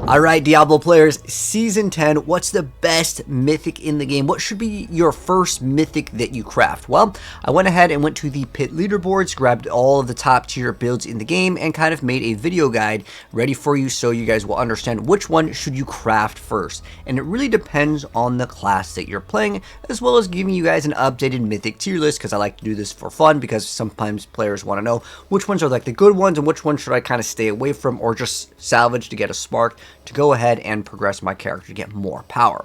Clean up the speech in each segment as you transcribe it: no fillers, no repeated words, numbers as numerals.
Alright, Diablo players, Season 10, what's the best mythic in the game? What should be your first mythic that you craft? Well, I went ahead and went to the pit leaderboards, grabbed all of the top tier builds in the game, and kind of made a video guide ready for you so you guys will understand which one should you craft first. And it really depends on the class that you're playing, as well as giving you guys an updated mythic tier list, because I like to do this for fun, because sometimes players want to know which ones are like the good ones and which ones should I kind of stay away from or just salvage to get a spark to go ahead and progress my character to get more power.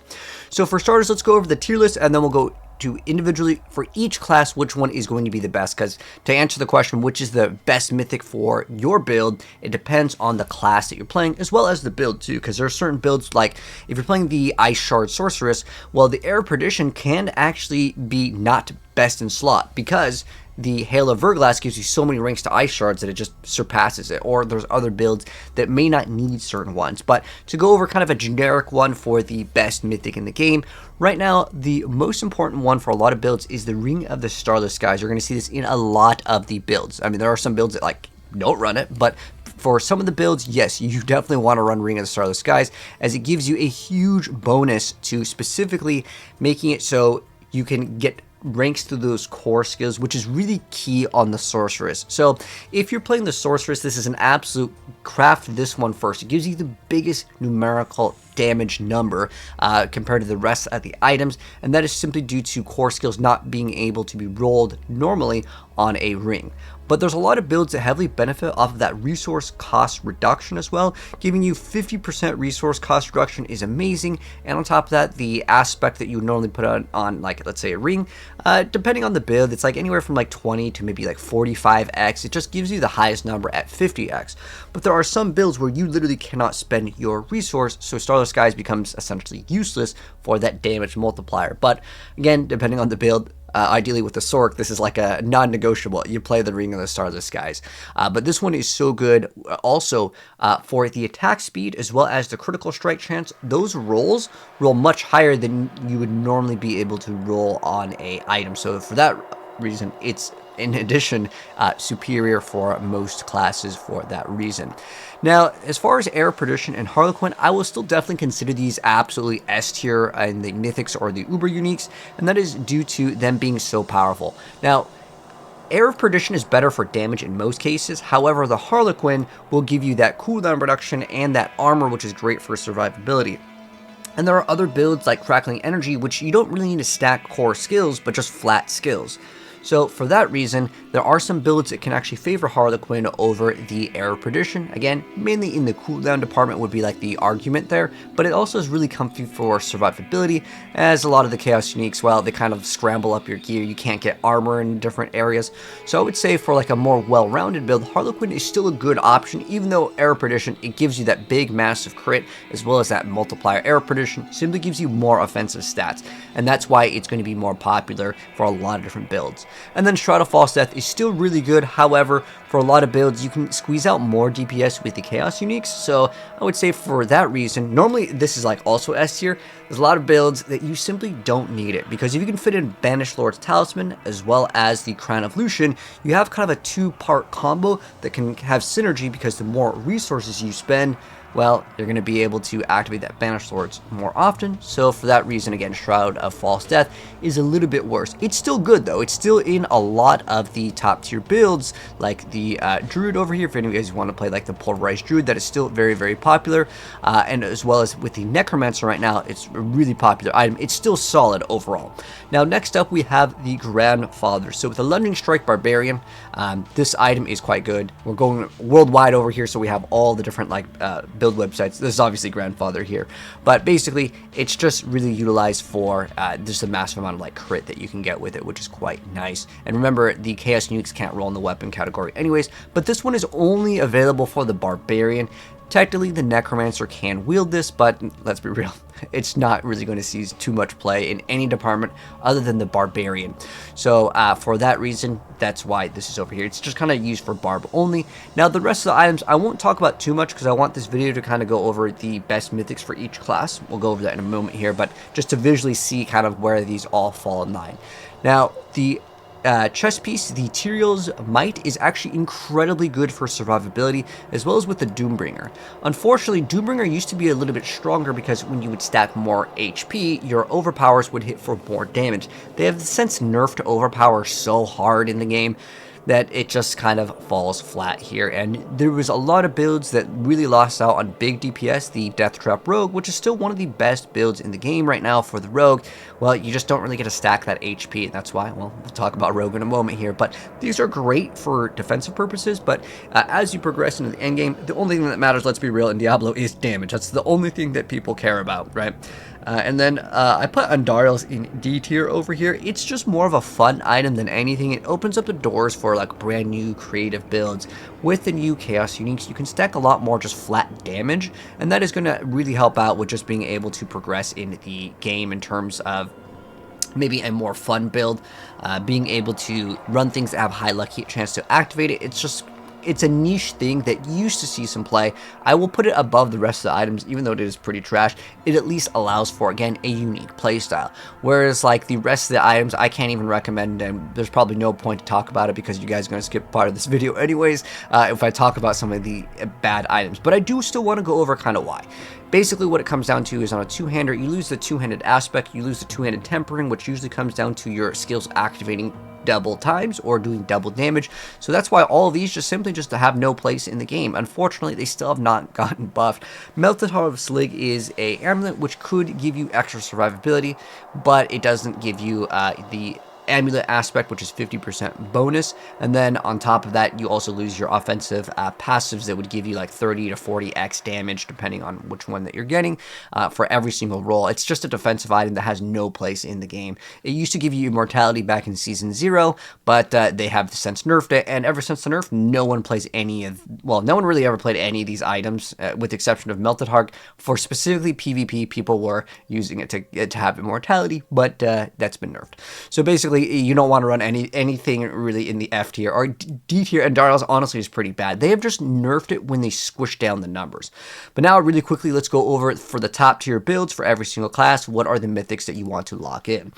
So for starters, let's go over the tier list, and then we'll go to individually for each class which one is going to be the best, because to answer the question which is the best mythic for your build, it depends on the class that you're playing as well as the build too, because there are certain builds, like if you're playing the Ice Shard Sorceress, well, the Air Perdition can actually be not best in slot, because the Hail of Verglass gives you so many ranks to Ice Shards that it just surpasses it, or there's other builds that may not need certain ones. But to go over kind of a generic one for the best mythic in the game, right now the most important one for a lot of builds is the Ring of the Starless Skies. You're going to see this in a lot of the builds. I mean, there are some builds that like don't run it, but for some of the builds, yes, you definitely want to run Ring of the Starless Skies, as it gives you a huge bonus to specifically making it so you can get ranks through those core skills, which is really key on the Sorceress. So if you're playing the Sorceress, this is an absolute craft this one first. It gives you the biggest numerical damage number compared to the rest of the items, and that is simply due to core skills not being able to be rolled normally on a ring. But there's a lot of builds that heavily benefit off of that resource cost reduction as well. Giving you 50% resource cost reduction is amazing, and on top of that, the aspect that you would normally put on like, let's say, a ring, depending on the build, it's like anywhere from like 20 to maybe like 45x. It just gives you the highest number at 50x. But there are some builds where you literally cannot spend your resource, so Starless Skies becomes essentially useless for that damage multiplier. But again, depending on the build, ideally with the Sorc, this is like a non-negotiable. You play the Ring of the Starless Skies. But this one is so good also for the attack speed as well as the critical strike chance. Those rolls roll much higher than you would normally be able to roll on a item. So for that reason, it's in addition superior for most classes for that reason. Now, as far as Air Perdition and Harlequin, I will still definitely consider these absolutely S tier in the Mythics or the Uber Uniques, and that is due to them being so powerful. Now, Air of Perdition is better for damage in most cases, however, the Harlequin will give you that cooldown reduction and that armor, which is great for survivability. And there are other builds like Crackling Energy, which you don't really need to stack core skills, but just flat skills. So for that reason, there are some builds that can actually favor Harlequin over the Air of Perdition. Again, mainly in the cooldown department would be like the argument there, but it also is really comfy for survivability, as a lot of the Chaos Uniques, well, they kind of scramble up your gear. You can't get armor in different areas. So I would say for like a more well-rounded build, Harlequin is still a good option, even though Air of Perdition, it gives you that big massive crit as well as that multiplier. Air of Perdition simply gives you more offensive stats, and that's why it's going to be more popular for a lot of different builds. And then Shroud of False Death is still really good. However, for a lot of builds, you can squeeze out more DPS with the Chaos Uniques. So I would say for that reason, normally this is like also S tier. There's a lot of builds that you simply don't need it, because if you can fit in Banished Lord's Talisman as well as the Crown of Lucian, you have kind of a two-part combo that can have synergy, because the more resources you spend, well, you're going to be able to activate that Banished Lords more often. So for that reason, again, Shroud of False Death is a little bit worse. It's still good, though. It's still in a lot of the top tier builds, like the Druid over here, if any of you guys want to play like the Pulverized Druid, that is still very, very popular. And as well as with the Necromancer right now, it's a really popular item. It's still solid overall. Now, next up, we have the Grandfather. So with the Lunging Strike Barbarian, this item is quite good. We're going worldwide over here, so we have all the different like build websites. This is obviously Grandfather here, but basically it's just really utilized for just a massive amount of like crit that you can get with it, which is quite nice. And remember, the Chaos Uniques can't roll in the weapon category anyways, but this one is only available for the Barbarian. Technically, the Necromancer can wield this, but let's be real, it's not really going to see too much play in any department other than the Barbarian. So for that reason, that's why this is over here. It's just kind of used for Barb only. Now, the rest of the items, I won't talk about too much, because I want this video to kind of go over the best mythics for each class. We'll go over that in a moment here, but just to visually see kind of where these all fall in line. Now, the chest piece, the Tierlist Might, is actually incredibly good for survivability, as well as with the Doombringer. Unfortunately, Doombringer used to be a little bit stronger because when you would stack more HP, your overpowers would hit for more damage. They have since nerfed overpower so hard in the game that it just kind of falls flat here, and there was a lot of builds that really lost out on big DPS. The Death Trap Rogue, which is still one of the best builds in the game right now for the Rogue, well, you just don't really get to stack that HP, and that's why, well, we'll talk about Rogue in a moment here, but these are great for defensive purposes, but as you progress into the end game, the only thing that matters, let's be real, in Diablo is damage. That's the only thing that people care about, right? And then I put Andariel's in D tier over here. It's just more of a fun item than anything. It opens up the doors for like brand new creative builds. With the new Chaos Uniques, you can stack a lot more just flat damage, and that is going to really help out with just being able to progress in the game in terms of maybe a more fun build, being able to run things that have high lucky chance to activate it. It's a niche thing that you used to see some play. I will put it above the rest of the items, even though it is pretty trash. It at least allows for, again, a unique playstyle. Whereas, like, the rest of the items, I can't even recommend, and there's probably no point to talk about it because you guys are going to skip part of this video anyways if I talk about some of the bad items. But I do still want to go over kind of why. Basically, what it comes down to is on a two-hander, you lose the two-handed aspect, you lose the two-handed tempering, which usually comes down to your skills activating double times or doing double damage. So that's why all of these just simply to have no place in the game. Unfortunately, they still have not gotten buffed. Melted Heart of Slig is a amulet which could give you extra survivability, but it doesn't give you the amulet aspect, which is 50% bonus, and then on top of that you also lose your offensive passives that would give you like 30 to 40x damage depending on which one that you're getting for every single roll. It's just a defensive item that has no place in the game. It used to give you immortality back in season 0, but they have since nerfed it, and ever since the nerf, no one plays any of, well, no one really ever played any of these items with the exception of Melted Heart. For specifically PvP, people were using it to have immortality, but that's been nerfed. So basically, you don't want to run anything really in the F tier or D tier, and Andariel's honestly is pretty bad. They have just nerfed it when they squish down the numbers. But now really quickly, let's go over it for the top tier builds for every single class. What are the mythics that you want to lock in?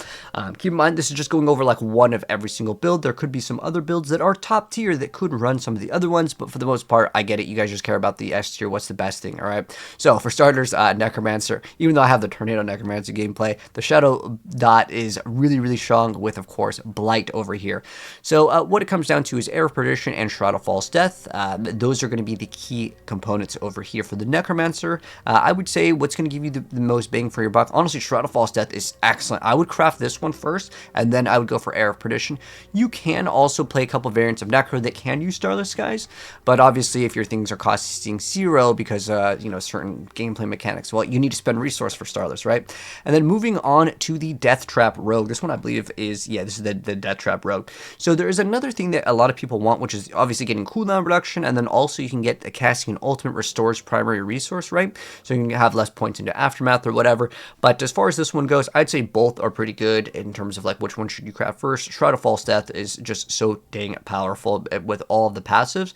Keep in mind, this is just going over like one of every single build. There could be some other builds that are top tier that could run some of the other ones, but for the most part, I get it. You guys just care about the S tier. What's the best thing, all right? So for starters, Necromancer. Even though I have the Tornado Necromancer gameplay, the Shadow Dot is really, really strong with, of course, Blight over here. So what it comes down to is Air of Perdition and Shroud of False Death. Those are going to be the key components over here for the Necromancer. I would say what's going to give you the most bang for your buck. Honestly, Shroud of False Death is excellent. I would craft this one first, and then I would go for Air of Perdition. You can also play a couple variants of Necro that can use Starless Skies, but obviously if your things are costing 0 because you know, certain gameplay mechanics, well, you need to spend resource for Starless, right? And then moving on to the Death Trap Rogue. This one I believe is, yeah, this is the Death Trap Rogue. So there is another thing that a lot of people want, which is obviously getting cooldown reduction, and then also you can get a casting an ultimate restores primary resource, right? So you can have less points into Aftermath or whatever. But as far as this one goes, I'd say both are pretty good in terms of like which one should you craft first. Shroud of False Death is just so dang powerful with all of the passives.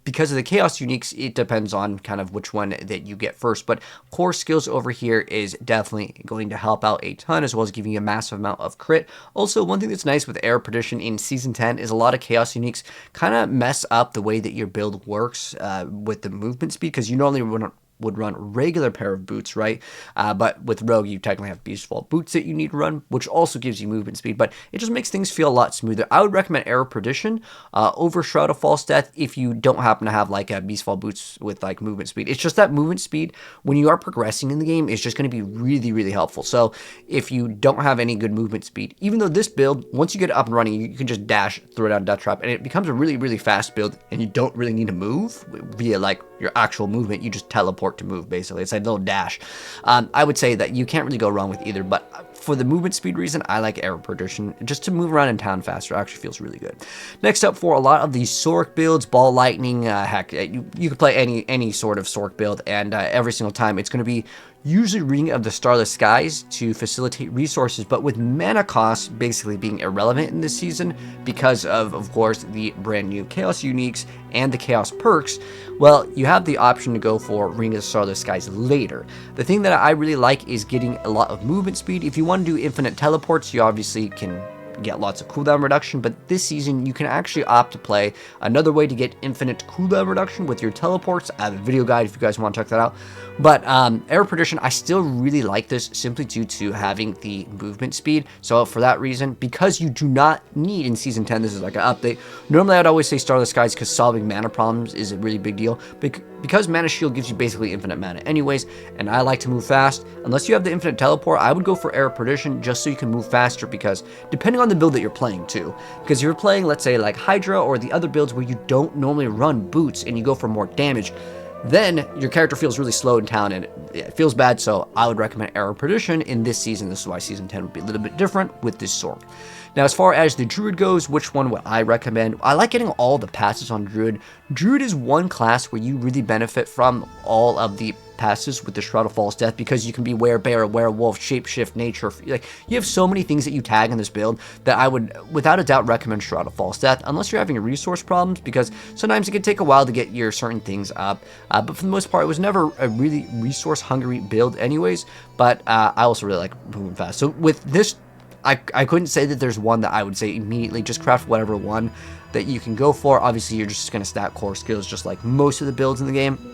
Because of the Chaos Uniques, it depends on kind of which one that you get first. But core skills over here is definitely going to help out a ton, as well as giving you a massive amount of crit. Also, one thing that's nice with Air Perdition in Season 10 is a lot of Chaos Uniques kind of mess up the way that your build works with the movement speed, because you normally would run regular pair of boots, right? But with Rogue, you technically have Beastfall boots that you need to run, which also gives you movement speed, but it just makes things feel a lot smoother. I would recommend Air Perdition over Shroud of False Death if you don't happen to have like a Beastfall boots with like movement speed. It's just that movement speed, when you are progressing in the game, is just going to be really, really helpful. So if you don't have any good movement speed, even though this build, once you get it up and running, you can just dash, throw down Death Trap, and it becomes a really, really fast build, and you don't really need to move via like your actual movement. You just teleport to move, basically. It's like a little dash. I would say that you can't really go wrong with either, but for the movement speed reason, I like Air Perdition. Just to move around in town faster actually feels really good. Next up, for a lot of these Sorc builds, Ball Lightning, heck, you can play any sort of Sorc build, and every single time it's going to be usually Ring of the Starless Skies to facilitate resources, but with mana costs basically being irrelevant in this season because of course, the brand new Chaos Uniques and the Chaos perks. Well, you have the option to go for Ring of the Starless Skies later. The thing that I really like is getting a lot of movement speed. If you want to do infinite teleports, you obviously can get lots of cooldown reduction, but this season you can actually opt to play another way to get infinite cooldown reduction with your teleports. I have a video guide if you guys want to check that out. But Air Perdition, I still really like this simply due to having the movement speed. So for that reason, because you do not need in Season 10, this is like an update. Normally I'd always say Starless Skies because solving mana problems is a really big deal. Because Mana Shield gives you basically infinite mana anyways, and I like to move fast. Unless you have the infinite teleport, I would go for Air Perdition just so you can move faster, because depending on the build that you're playing too. Because if you're playing, let's say, like Hydra or the other builds where you don't normally run boots and you go for more damage, then your character feels really slow in town and it feels bad. So I would recommend Air Perdition in this season. This is why Season 10 would be a little bit different with this Sorc. Now, as far as the Druid goes, which one would I recommend? I like getting all the passes on Druid. Druid is one class where you really benefit from all of the passes with the Shroud of False Death, because you can be Werebear, Werewolf, Shapeshift, Nature. Like, you have so many things that you tag in this build that I would, without a doubt, recommend Shroud of False Death, unless you're having resource problems, because sometimes it can take a while to get your certain things up. But for the most part, it was never a really resource-hungry build anyways, but I also really like moving fast. So with this, I couldn't say that there's one that I would say immediately just craft whatever one that you can go for. Obviously, you're just going to stack core skills just like most of the builds in the game.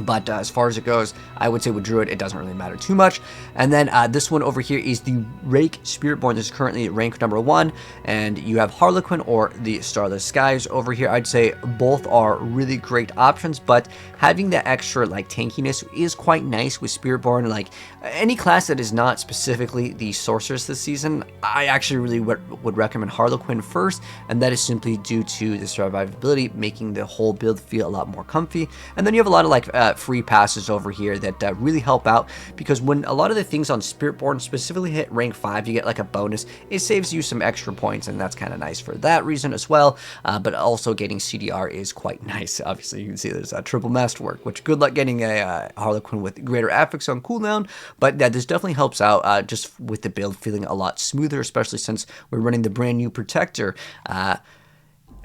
But as far as it goes, I would say with Druid, it doesn't really matter too much. And then this one over here is the Rake Spiritborn. This is currently rank number 1. And you have Harlequin or the Starless Skies over here. I'd say both are really great options, but having that extra like tankiness is quite nice with Spiritborn. Like any class that is not specifically the Sorceress this season, I actually really would recommend Harlequin first. And that is simply due to the survivability, making the whole build feel a lot more comfy. And then you have a lot of like free passes over here that really help out, because when a lot of the things on Spiritborn specifically hit rank 5, you get like a bonus. It saves you some extra points, and that's kind of nice for that reason as well. But also getting CDR is quite nice. Obviously, you can see there's a triple masterwork, which good luck getting a Harlequin with greater affix on cooldown. But yeah, this definitely helps out just with the build feeling a lot smoother, especially since we're running the brand new Protector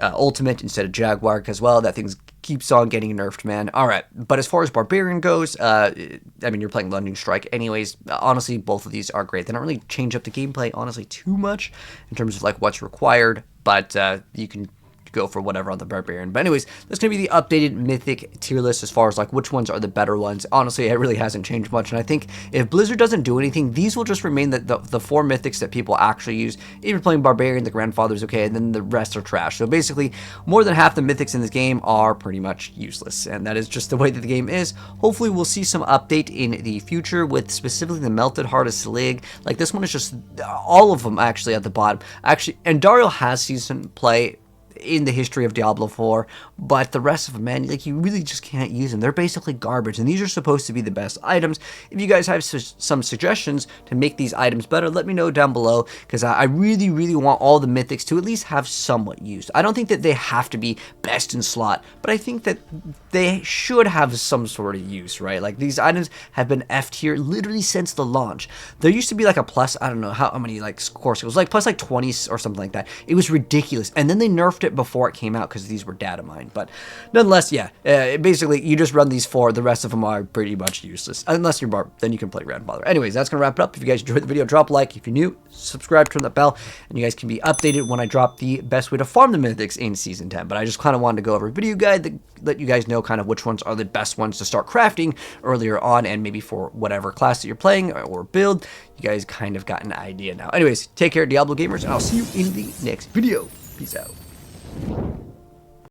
ultimate instead of Jaguar as well. That thing's keeps on getting nerfed, man. All right, but as far as Barbarian goes, I mean, you're playing London Strike anyways. Honestly, both of these are great. They don't really change up the gameplay, honestly, too much in terms of like what's required, but you can go for whatever on the Barbarian. But anyways, that's going to be the updated Mythic tier list as far as like which ones are the better ones. Honestly, it really hasn't changed much, and I think if Blizzard doesn't do anything, these will just remain the 4 Mythics that people actually use. If you're playing Barbarian, the Grandfather's okay, and then the rest are trash. So basically, more than half the Mythics in this game are pretty much useless, and that is just the way that the game is. Hopefully, we'll see some update in the future with specifically the Melted Heart of Slig. Like, this one is just all of them actually at the bottom. Actually, and Dario has season play in the history of Diablo 4, but the rest of them, man, like, you really just can't use them. They're basically garbage, and these are supposed to be the best items. If you guys have some suggestions to make these items better, let me know down below, because I really, really want all the Mythics to at least have somewhat used. I don't think that they have to be best in slot, but I think that they should have some sort of use, right? Like, these items have been F'd here literally since the launch. There used to be like a plus, I don't know how many like core skills, like plus like 20 or something like that. It was ridiculous, and then they nerfed it before it came out because these were data mined. But nonetheless, yeah, basically you just run these 4. The rest of them are pretty much useless unless you're Barb. Then you can play Grandfather. Anyways, that's gonna wrap it up. If you guys enjoyed the video, drop a like. If you're new, subscribe, turn that bell, and you guys can be updated when I drop the best way to farm the Mythics in Season 10. But I just kind of wanted to go over a video guide that let you guys know kind of which ones are the best ones to start crafting earlier on, and maybe for whatever class that you're playing or build, you guys kind of got an idea now. Anyways, take care, Diablo gamers, and I'll see you in the next video. Peace out.